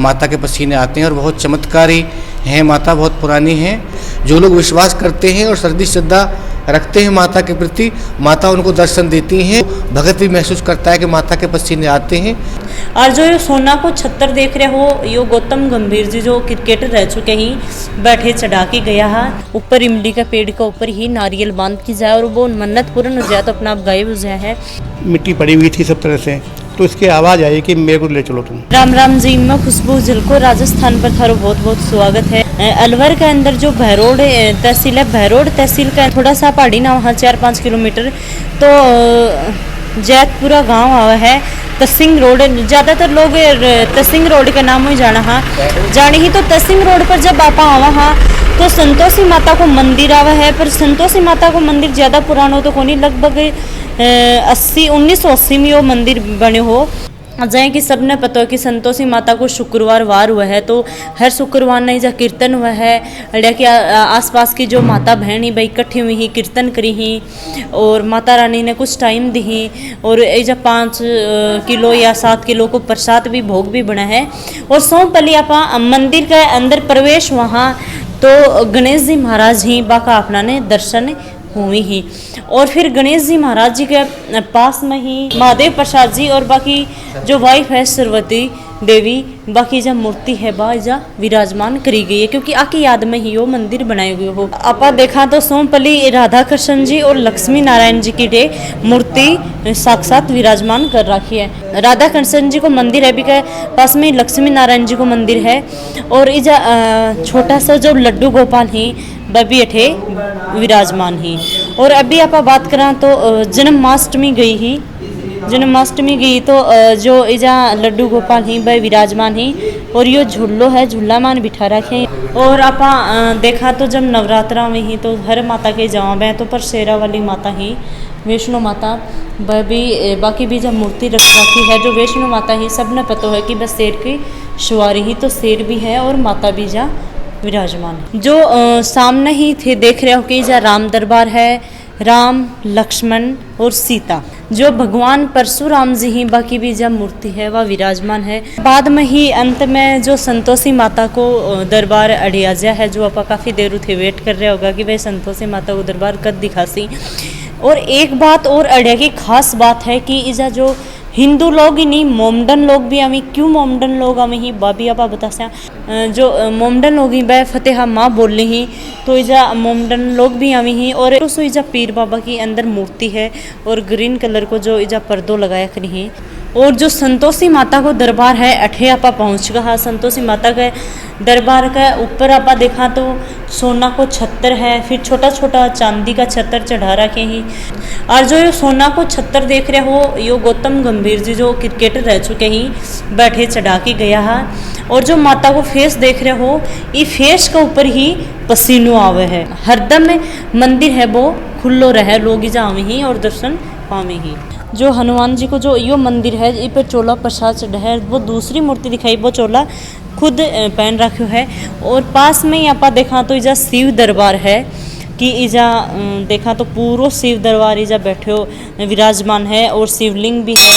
माता के पसीने आते हैं और बहुत चमत्कारी हैं। माता बहुत पुरानी हैं। जो लोग विश्वास करते हैं और श्रद्धा श्रद्धा रखते हैं माता के प्रति, माता उनको दर्शन देती हैं। भगत भी महसूस करता है कि माता के पसीने आते हैं। और जो ये सोना को छत्तर देख रहे हो, यो गौतम गंभीर जी जो क्रिकेटर रह चुके ही बैठे चढ़ा के गया है। ऊपर इमली का पेड़ के ऊपर ही नारियल बांध की जाए और वो मन्नत पूर्ण हो जाए तो अपना आप गायब हो जाए है। मिट्टी पड़ी हुई थी सब तरह से, तो इसकी आवाज़ आई कि मेरे को ले चलो तुम। राम राम जी, मैं खुशबू झिलको राजस्थान पर थारो बहुत बहुत स्वागत है। अलवर के अंदर जो बहरोड तहसील है, बहरोड तहसील का थोड़ा सा पहाड़ी ना, वहाँ 4-5 किलोमीटर तो जैतपुरा गांव आवा है। तसिंग रोड, ज़्यादातर लोग तसिंग रोड के नाम ही जाना हाँ जाने ही। तो तसिंग रोड पर जब आप आवा हाँ तो संतोषी माता को मंदिर आवा है। पर संतोषी माता को मंदिर ज़्यादा पुराना तो कोनी, लगभग 1980 में वो मंदिर बने हो जाए कि सबने पता है कि संतोषी माता को शुक्रवार वार हुआ है, तो हर शुक्रवार नहीं जा कीर्तन हुआ है। अड़िया के आसपास की जो माता बहनी भाई इकट्ठी हुई ही कीर्तन करी ही और माता रानी ने कुछ टाइम दी ही और जब 5 किलो या 7 किलो को प्रसाद भी भोग भी बना है। और सौ पली आप मंदिर के अंदर प्रवेश वहाँ तो गणेश जी महाराज ही बाका अपना ने दर्शन हुई ही। और फिर गणेश जी महाराज जी के पास में ही महादेव प्रसाद जी और बाकी जो वाइफ है सरस्वती देवी, बाकी जब मूर्ति है बाजा विराजमान करी गई है, क्योंकि आकी याद में ही वो मंदिर बनाए हुए हो। आपा देखा तो सोमपली राधा कृष्ण जी और लक्ष्मी नारायण जी की डे मूर्ति साक्षात विराजमान कर रखी है। राधा कृष्ण जी को मंदिर है भी के पास में लक्ष्मी नारायण जी को मंदिर है। और इजा छोटा सा जो लड्डू गोपाल ही बबी अठे विराजमान ही। और अभी आप बात करा तो जन्माष्टमी गई ही, जन्माष्टमी गई तो जो इजा लड्डू गोपाल ही वह विराजमान ही और यो झूलो है, झूला मान बिठा रखे। और आप देखा तो जब नवरात्रा में ही तो हर माता के जाओ है तो पर शेरा वाली माता ही वैष्णो माता वह भी बाकी भी जब मूर्ति रख रखी है जो वैष्णो माता ही सबने पता है कि बस शेर की सवारी ही, तो शेर भी है और माता भी जा विराजमान है। जो सामने ही थे देख रहे हो कि जा राम दरबार है, राम लक्ष्मण और सीता जो भगवान परशुराम जी ही बाकी भी जब मूर्ति है वह विराजमान है। बाद में ही अंत में जो संतोषी माता को दरबार अड़ियाजा है, जो आप काफ़ी देर थे वेट कर रहे होगा कि भाई संतोषी माता को दरबार कद दिखासी। और एक बात और अड़िया की खास बात है कि इजा जो हिंदू लोग ही नहीं मोमडन लोग भी आवी, क्यों मोमडन लोग आवी ही बाबी आप बता सकें। जो मोमडन लोग ही वह फतेहा माँ बोल रही ही तो इजा मोमडन लोग भी आवी ही। और तो इजा पीर बाबा की अंदर मूर्ति है और ग्रीन कलर को जो इजा पर्दो लगाया करी ही। और जो संतोषी माता को दरबार है अठे आपा पहुँच गया। संतोषी माता के दरबार का ऊपर आपा देखा तो सोना को छत्तर है, फिर छोटा छोटा चांदी का छत्तर चढ़ा रखे ही। और जो ये सोना को छत्तर देख रहे हो, यो गौतम गंभीर जी जो क्रिकेटर रह चुके ही बैठे चढ़ा के गया है। और जो माता को फेस देख रहे हो, ये फेस के ऊपर ही पसीनो आवे है। हरदम मंदिर है वो खुल्लो रहे, लोग जावे ही और दर्शन पावे ही। जो हनुमान जी को जो यो मंदिर है इस पर चोला प्रसाद चढ़ा है, वो दूसरी मूर्ति दिखाई वो चोला खुद पहन रखो है। और पास में ही आप देखा तो इजा शिव दरबार है कि इजा देखा तो पूरा शिव दरबार इजा बैठे हो विराजमान है और शिवलिंग भी है।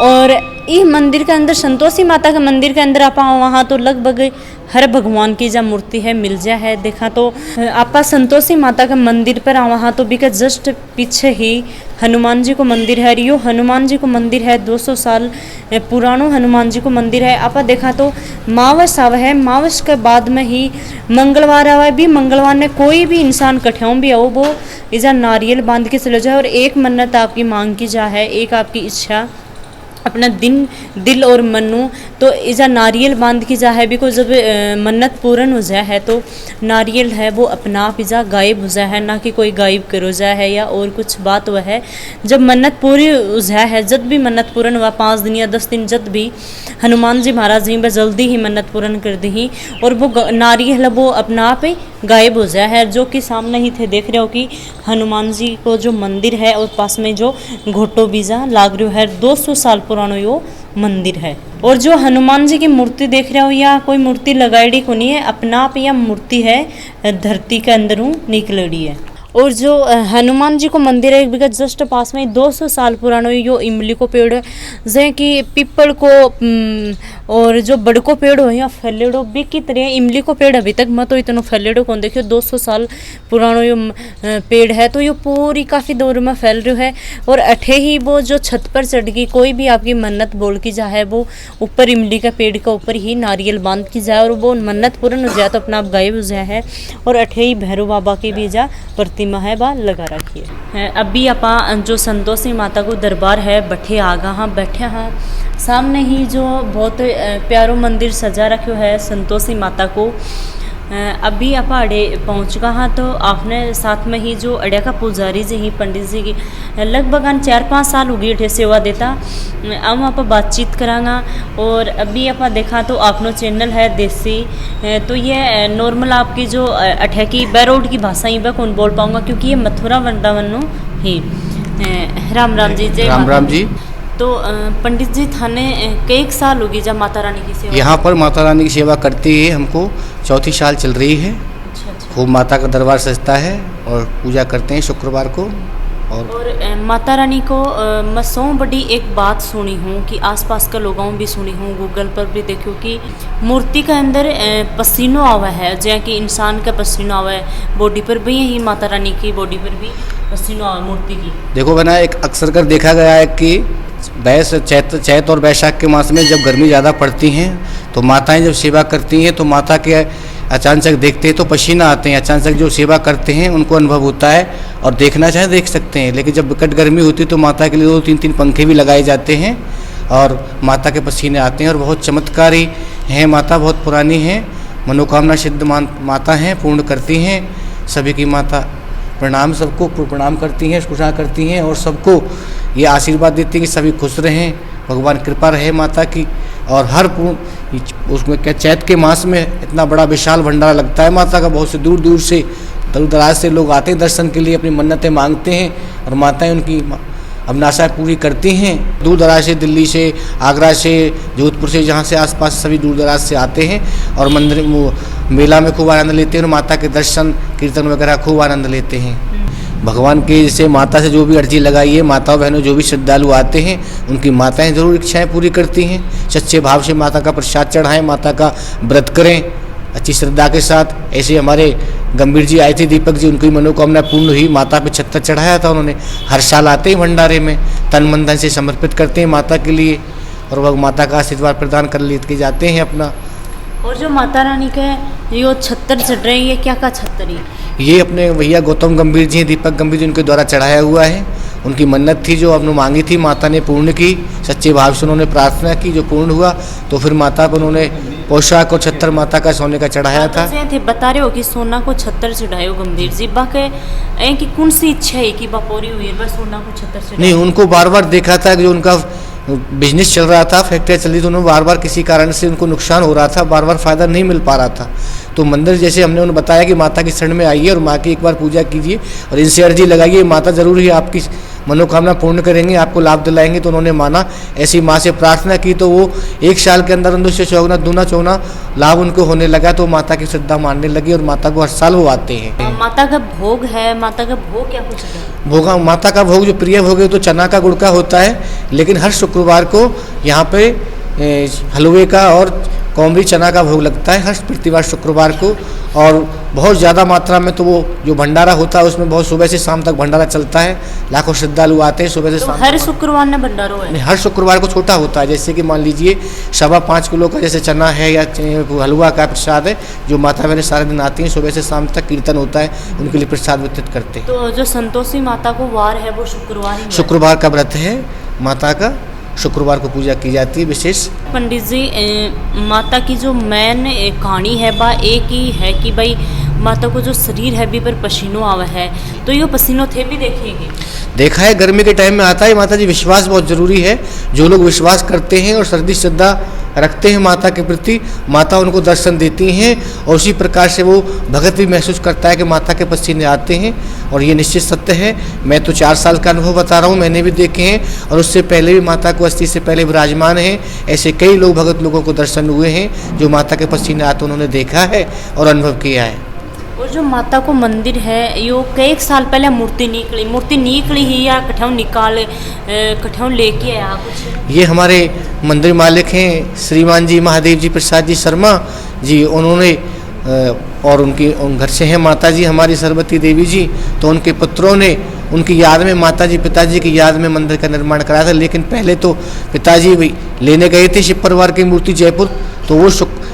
और इस मंदिर के अंदर संतोषी माता के मंदिर के अंदर आप वहाँ तो लगभग हर भगवान की जब मूर्ति है मिल जाए है। देखा तो आप संतोषी माता के मंदिर पर वहाँ तो बिका जस्ट पीछे ही हनुमान जी को मंदिर है। यो हनुमान जी को मंदिर है 200 साल पुरानो हनुमान जी को मंदिर है। आप देखा तो मावस आवा है, मावस के बाद में ही मंगलवार आवा भी। मंगलवार ने कोई भी इंसान कठियाओं भी आओ वो इजा नारियल बांध के चले जाए और एक मन्नत आपकी मांग की जा है, एक आपकी इच्छा अपना दिल और मनु तो इजा नारियल बांध की जा है। बिकॉज जब मन्नत पूर्ण हो जाए है तो नारियल है वो अपना आप इजा गायब हो जाए है, ना कि कोई गायब करो जाए है या और कुछ बात हुआ है। जब मन्नत पूरी हो जाए है, जब भी मन्नत पूर्ण हुआ 5 दिन या 10 दिन, जब भी हनुमान जी महाराज जी बस जल्दी ही मन्नत पूर्ण कर दी और वो नारियल वो अपना आप ही गायब हो जाए है। जो कि सामने ही थे देख रहे हो कि हनुमान जी को जो मंदिर है और पास में जो घोटो बीजा लाग रहा है, 200 साल पुरानो यो मंदिर है। और जो हनुमान जी की मूर्ति देख रहे हो या कोई मूर्ति लगाईडी को नहीं है, अपना आप यह मूर्ति है धरती के अंदरों निकलड़ी है। और जो हनुमान जी को मंदिर है बिका जस्ट पास में 200 साल पुरानो यो इमली को पेड़ है जै कि पीपल को और जो बड़को पेड़ हो या फैलेड़ो भी की तरह इमली को पेड़ अभी तक मत तो इतना फैलेड़ो कौन देखियो 200 साल पुरानो यो पेड़ है तो यो पूरी काफ़ी दूर में फैल रही है। और अठे ही वो जो छत पर चढ़ गई कोई भी आपकी मन्नत बोल की जाए वो ऊपर इमली का पेड़ का ऊपर ही नारियल बांध की जाए और वो मन्नत पूर्ण हो जाए तो अपना आप गायब हो जाए है। और अठे ही भैरव बाबा की भी जा प्रतिमा है बा लगा रखी है। अभी आपा जो संतोषी माता को दरबार है बठे आगा हाँ बैठे हाँ सामने ही जो बहुत प्यारो मंदिर सजा रखो है संतोषी माता को। अभी आप अड़े पहुँच गए हाँ तो आपने साथ में ही जो अड़े का पुजारी जी ही पंडित जी की लगभग 4-5 साल हो गई अठे सेवा देता अब आप बातचीत करांगा। और अभी आप देखा तो आपनो चैनल है देसी तो ये नॉर्मल आपकी जो अठे की बैरोड की भाषा ही मैं कौन बोल पाऊँगा क्योंकि ये मथुरा वृंदावन ही। राम राम जी जय राम जी। तो पंडित जी थाने कई साल होगी जब माता रानी की सेवा यहाँ पर माता रानी की सेवा करते ही हमको 4थी साल चल रही है। अच्छा। खूब माता का दरबार सजता है और पूजा करते हैं शुक्रवार को। और माता रानी को मैं सौ बड़ी एक बात सुनी हूँ कि आसपास के लोगों भी सुनी हूँ गूगल पर भी देखो कि मूर्ति के अंदर पसीनो आवा है जैसे कि इंसान का पसीनो आवा है बॉडी पर भी यही माता रानी की बॉडी पर भी पसीनो आवा मूर्ति की। देखो बना एक अक्सर कर देखा गया है कि चैत और वैशाख के मास में जब गर्मी ज़्यादा पड़ती हैं तो माताएं जब सेवा करती हैं तो माता के अचानक देखते हैं तो पसीना आते हैं। अचानक जो सेवा करते हैं उनको अनुभव होता है और देखना चाहे देख सकते हैं। लेकिन जब विकट गर्मी होती है तो माता के लिए 2-3 पंखे भी लगाए जाते हैं और माता के पसीने आते हैं। और बहुत चमत्कारी हैं माता, बहुत पुरानी हैं, मनोकामना सिद्ध माता हैं, पूर्ण करती हैं सभी की माता। प्रणाम सबको प्रणाम करती हैं, शुश्रूषा करती हैं और सबको ये आशीर्वाद देती हैं कि सभी खुश रहें, भगवान कृपा रहे माता की। और हर उसमें क्या चैत के मास में इतना बड़ा विशाल भंडारा लगता है माता का। बहुत से दूर दूर से दूर दराज से लोग आते हैं दर्शन के लिए, अपनी मन्नतें मांगते हैं और माताएं उनकी अभिलाषाएं पूरी करती हैं। दूर दराज से, दिल्ली से, आगरा से, जोधपुर से, जहाँ से आसपास सभी दूर दराज से आते हैं और मंदिर मेला में खूब आनंद लेते हैं और माता के दर्शन कीर्तन वगैरह खूब आनंद लेते हैं। भगवान के जैसे माता से जो भी अर्जी लगाई है, माता बहनों जो भी श्रद्धालु आते हैं उनकी माताएं जरूर इच्छाएं पूरी करती हैं। सच्चे भाव से माता का प्रसाद चढ़ाएं, माता का व्रत करें अच्छी श्रद्धा के साथ। ऐसे हमारे गंभीर जी आए थे, दीपक जी, उनकी मनोकामना पूर्ण हुई। माता पे छत्तर चढ़ाया था उन्होंने। हर साल आते हैं भंडारे में, तन मन धन से समर्पित करते हैं माता के लिए और वह माता का आशीर्वाद प्रदान कर लेके जाते हैं अपना। और जो माता रानी के यो छत्तर चढ़ रहे हैं ये क्या का छत्तर है? ये अपने भैया गौतम गंभीर जी, दीपक गंभीर जी, उनके द्वारा चढ़ाया हुआ है। उनकी मन्नत थी जो आपने मांगी थी, माता ने पूर्ण की। सच्चे भाव से उन्होंने प्रार्थना की, जो पूर्ण हुआ तो फिर माता पर उन्होंने पोशाक और छत्तर माता का सोने का चढ़ाया था। थे बता रहे हो कि सोना को छत्तर चढ़ायो गंभीर जी, बाकी की कौन सी इच्छा है कि बापोरी हुई बस सोना को छत्तर चढ़ायो? नहीं, उनको बार बार देखा था कि जो उनका बिजनेस चल रहा था, फैक्ट्री चल रही थी, उन्होंने बार बार किसी कारण से उनको नुकसान हो रहा था, बार बार फ़ायदा नहीं मिल पा रहा था। तो मंदिर जैसे हमने उन्हें बताया कि माता की शरण में आइए और माँ की एक बार पूजा कीजिए और इनसे अर्जी लगाइए, माता ज़रूर ही आपकी मनोकामना पूर्ण करेंगे, आपको लाभ दिलाएंगे। तो उन्होंने माना, ऐसी माँ से प्रार्थना की तो वो 1 साल के अंदर अंदर से चौगुना दूना चौगुना लाभ उनको होने लगा। तो माता की श्रद्धा मानने लगी और माता को हर साल वो आते हैं। माता का भोग है, माता का भोग क्या कुछ है? भोगा माता का भोग जो प्रिय भोग है तो चना का गुड़ का होता है, लेकिन हर शुक्रवार को यहाँ पे हलवे का और कौमरी चना का भोग लगता है हर प्रतिवार शुक्रवार को। और बहुत ज़्यादा मात्रा में तो वो जो भंडारा होता है उसमें बहुत सुबह से शाम तक भंडारा चलता है, लाखों श्रद्धालु आते हैं सुबह से शाम। हर शुक्रवार में भंडारा है? हर शुक्रवार को छोटा होता है, जैसे कि मान लीजिए 5.25 किलो का जैसे चना है या हलवा का प्रसाद है, जो माता बहनें सारे दिन आती हैं, सुबह से शाम तक कीर्तन होता है, उनके लिए प्रसाद वितरित करते हैं। तो जो संतोषी माता को वार है वो शुक्रवार का व्रत है माता का, शुक्रवार को पूजा की जाती है विशेष। पंडित जी, माता की जो मेन कहानी है बा एक ही है कि भाई माता को जो शरीर है भी पर पसीनो आवा है, तो ये पसीनो थे भी देखेंगे देखा है गर्मी के टाइम में आता है। माता जी विश्वास बहुत जरूरी है, जो लोग विश्वास करते हैं और श्रद्धा श्रद्धा रखते हैं माता के प्रति, माता उनको दर्शन देती हैं और उसी प्रकार से वो भगत भी महसूस करता है कि माता के पसीने आते हैं। और ये निश्चित सत्य है, मैं तो 4 साल का अनुभव बता रहा हूँ, मैंने भी देखे हैं और उससे पहले भी माता को अस्थि से पहले विराजमान है। ऐसे कई लोग भगत लोगों को दर्शन हुए हैं जो माता के पसीने आते उन्होंने देखा है और अनुभव किया है। और जो माता को मंदिर है यो कई साल पहले मूर्ति निकली ही या कठौन लेके आया कुछ? ये हमारे मंदिर मालिक हैं श्रीमान जी महादेव जी प्रसाद जी शर्मा जी, उन्होंने और उन घर से हैं माता जी हमारी सरस्वती देवी जी, तो उनके पुत्रों ने उनकी याद में पिताजी की याद में मंदिर का निर्माण कराया था। लेकिन पहले तो पिताजी भी लेने गए थे शिव परिवार की मूर्ति जयपुर, तो वो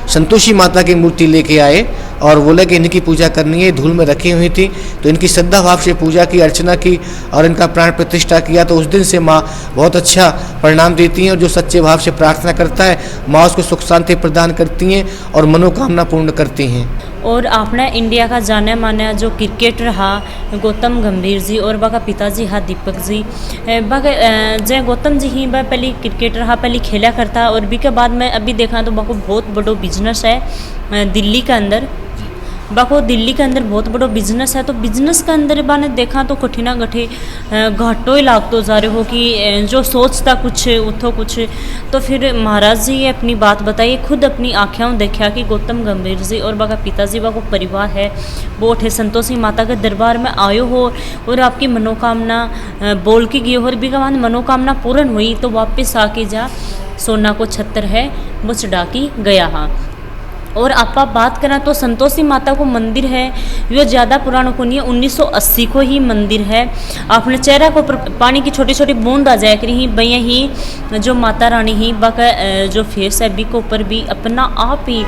संतोषी माता की मूर्ति लेके आए और बोले कि इनकी पूजा करनी है, धूल में रखी हुई थी, तो इनकी श्रद्धा भाव से पूजा की, अर्चना की और इनका प्राण प्रतिष्ठा किया। तो उस दिन से माँ बहुत अच्छा परिणाम देती हैं और जो सच्चे भाव से प्रार्थना करता है माँ उसको सुख शांति प्रदान करती हैं और मनोकामना पूर्ण करती हैं। और आपने इंडिया का जाने माने जो क्रिकेटर रहा गौतम गंभीर जी और बाका पिताजी हा दीपक जी, जय गौतम जी ही पहले क्रिकेटर रहा, पहले खेला करता और भी के बाद में अभी देखा तो बाको बहुत बड़ा बिजनेस है दिल्ली के अंदर, बहुत बड़ा बिजनेस है। तो बिजनेस के अंदर बाने देखा तो कठिना घाटो ही लागतो जा रहे हो कि जो सोचता कुछ उठो कुछ। तो फिर महाराज जी ये अपनी बात बताइए, खुद अपनी आँखों देखा कि गौतम गंभीर जी और बाका पिताजी बा को परिवार है वो उठे संतोषी माता के दरबार में आयो हो और आपकी मनोकामना बोल के गए हो और भी का मनोकामना पूर्ण हुई, तो वापस आके जा सोना को छत्तर है वो चढ़ा की गया। हाँ, और आप बात करें तो संतोषी माता को मंदिर है वो ज़्यादा पुराना को नहीं है, 1980 को ही मंदिर है। आपने चेहरा को पानी की छोटी छोटी बूंद आ जाए करी भैया ही जो माता रानी ही बाका जो फेस है बी के ऊपर भी अपना आप ही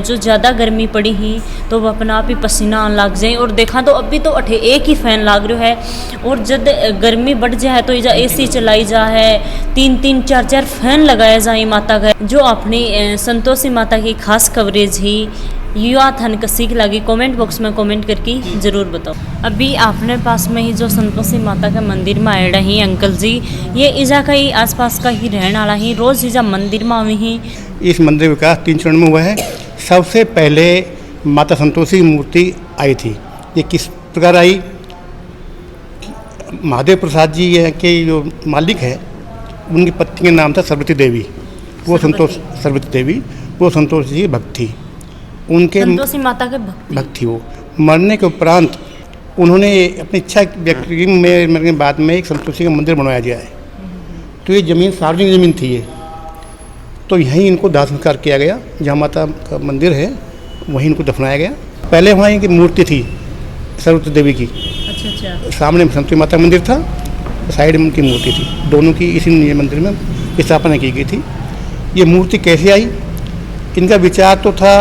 जो ज़्यादा गर्मी पड़ी ही तो वो अपना आप ही पसीना आने लग जाए। और देखा तो अभी तो अठे एक ही फैन लाग रहा है और जब गर्मी बढ़ जाए तो इजा AC चलाई जा है, 3-3 4-4 फैन लगाया जाए माता का। जो अपनी संतोषी माता की खास कवरेज ही युवा थन का सीख लगी, कमेंट बॉक्स में कमेंट करके ज़रूर बताओ। अभी आपने पास में ही जो संतोषी माता के मंदिर में आए ही अंकल जी, ये इजा का ही आसपास का ही रहने वाला ही, रोज़ इजा मंदिर में आवे ही। इस मंदिर विकास 3 चरण में हुआ है। सबसे पहले माता संतोषी की मूर्ति आई थी। ये किस प्रकार आई? महादेव प्रसाद जी के जो मालिक है उनकी पत्नी का नाम था सरस्वती देवी, वो सरस्वती देवी वो संतोष जी की भक्त थी, उनके संतोषी माता के भक्त थी। वो मरने के उपरांत उन्होंने अपनी इच्छा व्यक्त की मरने के बाद में एक संतोषी का मंदिर बनवाया गया है। तो ये ज़मीन सार्वजनिक ज़मीन थी ये, तो यहीं इनको दाह संस्कार किया गया, जहाँ माता का मंदिर है वहीं इनको दफनाया गया। पहले वहाँ इनकी मूर्ति थी सरस्वती देवी की, अच्छा। सामने संतोषी माता मंदिर था, साइड में उनकी मूर्ति थी, दोनों की इसी मंदिर में स्थापना की गई थी। ये मूर्ति कैसे आई? इनका विचार तो था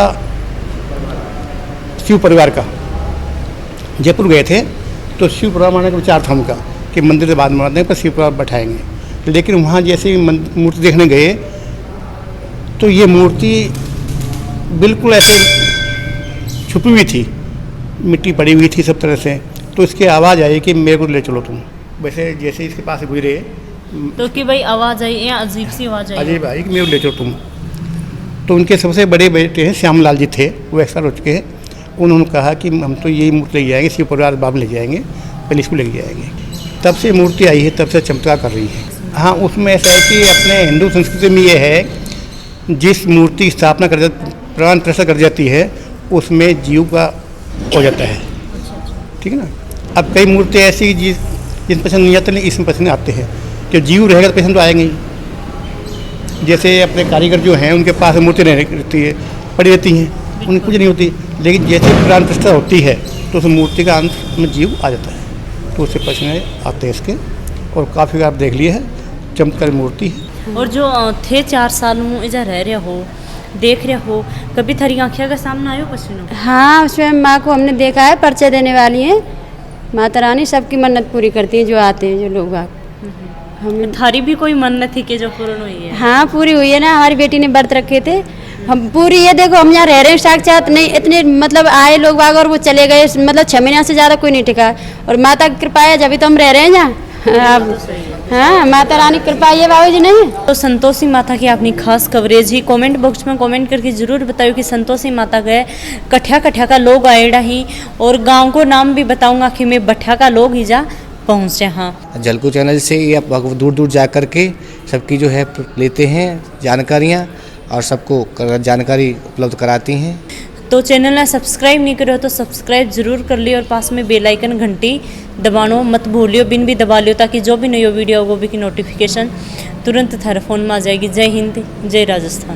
शिव परिवार का। जयपुर गए थे तो शिव परिवार बनाने का विचार था उनका कि मंदिर के बाद बनाने पर शिव परिवार बैठाएंगे। लेकिन वहाँ जैसे ही मूर्ति देखने गए तो ये मूर्ति बिल्कुल ऐसे छुपी हुई थी, मिट्टी पड़ी हुई थी सब तरह से। तो इसकी आवाज़ आई कि मेरे को ले चलो तुम। वैसे जैसे इसके पास गुजरे तो कि भाई आवाज़ आई या अजीब सी आवाज़ आई? अजीब आई कि मेरे को ले चलो तुम। तो उनके सबसे बड़े बेटे हैं श्यामलाल जी थे, वो एक्सपायर हो चुके हैं। उन्होंने कहा कि हम तो यही मूर्ति ले जाएंगे, शिव परिवार बाबा ले जाएंगे, पहले इसको लेके जाएंगे। तब से मूर्ति आई है, तब से चमत्कार कर रही है। हाँ, उसमें ऐसा है कि अपने हिंदू संस्कृति में ये है, जिस मूर्ति की स्थापना कर प्राण प्रतिष्ठा कर जाती है उसमें जीव का हो जाता है, ठीक है ना। अब कई मूर्ति ऐसी जिन पसंद नहीं आते, इसमें पसंद आते हैं। जो जीव रहेगा तो पसंद तो आएंगे ही। जैसे अपने कारीगर जो हैं उनके पास मूर्ति रहती है, पड़ी रहती हैं, उनकी कुछ नहीं होती। लेकिन जैसे प्राण प्रतिष्ठा होती है तो उस मूर्ति का अंत में जीव आ जाता है, तो उससे पसंद आते हैं इसके। और काफ़ी आप देख लिए है, चमत्कार मूर्ति है। और जो थे 4 साल में इधर रह रहे हो, देख रहे हो, कभी थारी आँखिया के सामने आयो पसीनो? हाँ, उसमें माँ को हमने देखा है, परिचय देने वाली हैं। माता रानी सबकी मन्नत पूरी करती है जो आते हैं, जो लोग आते। हम थारी भी कोई मन्नत थी कि जो पूर्ण हुई है? हाँ, पूरी हुई है ना। हमारी बेटी ने व्रत रखे थे, हम पूरी ये देखो हम यहाँ रह रहे हैं साक्षात। नहीं इतने मतलब आए लोग बाग और वो चले गए, मतलब 6 महीने से ज़्यादा कोई नहीं टिका। और माता की कृपा है, जब तो हम रह रहे हैं यहाँ। हाँ, माता रानी कृपा ये बाबू जी नहीं। तो संतोषी माता की अपनी खास कवरेज ही कमेंट बॉक्स में कमेंट करके ज़रूर बताओ कि संतोषी माता गए कठ्या का लोग आएड़ा ही, और गांव को नाम भी बताऊंगा कि मैं बठ्या का लोग ही जा पहुँचे। हाँ, जलको चैनल से ये आप दूर दूर जा कर के सबकी जो है लेते हैं जानकारियाँ और सबको जानकारी उपलब्ध कराती हैं। तो चैनल ने सब्सक्राइब नहीं करो तो सब्सक्राइब जरूर कर लियो और पास में बेल आइकन घंटी दबानो मत भूलियो, बिन भी दबा लियो ताकि जो भी नई वीडियो होगी की नोटिफिकेशन तुरंत थारे फोन में आ जाएगी। जय हिंद, जय राजस्थान।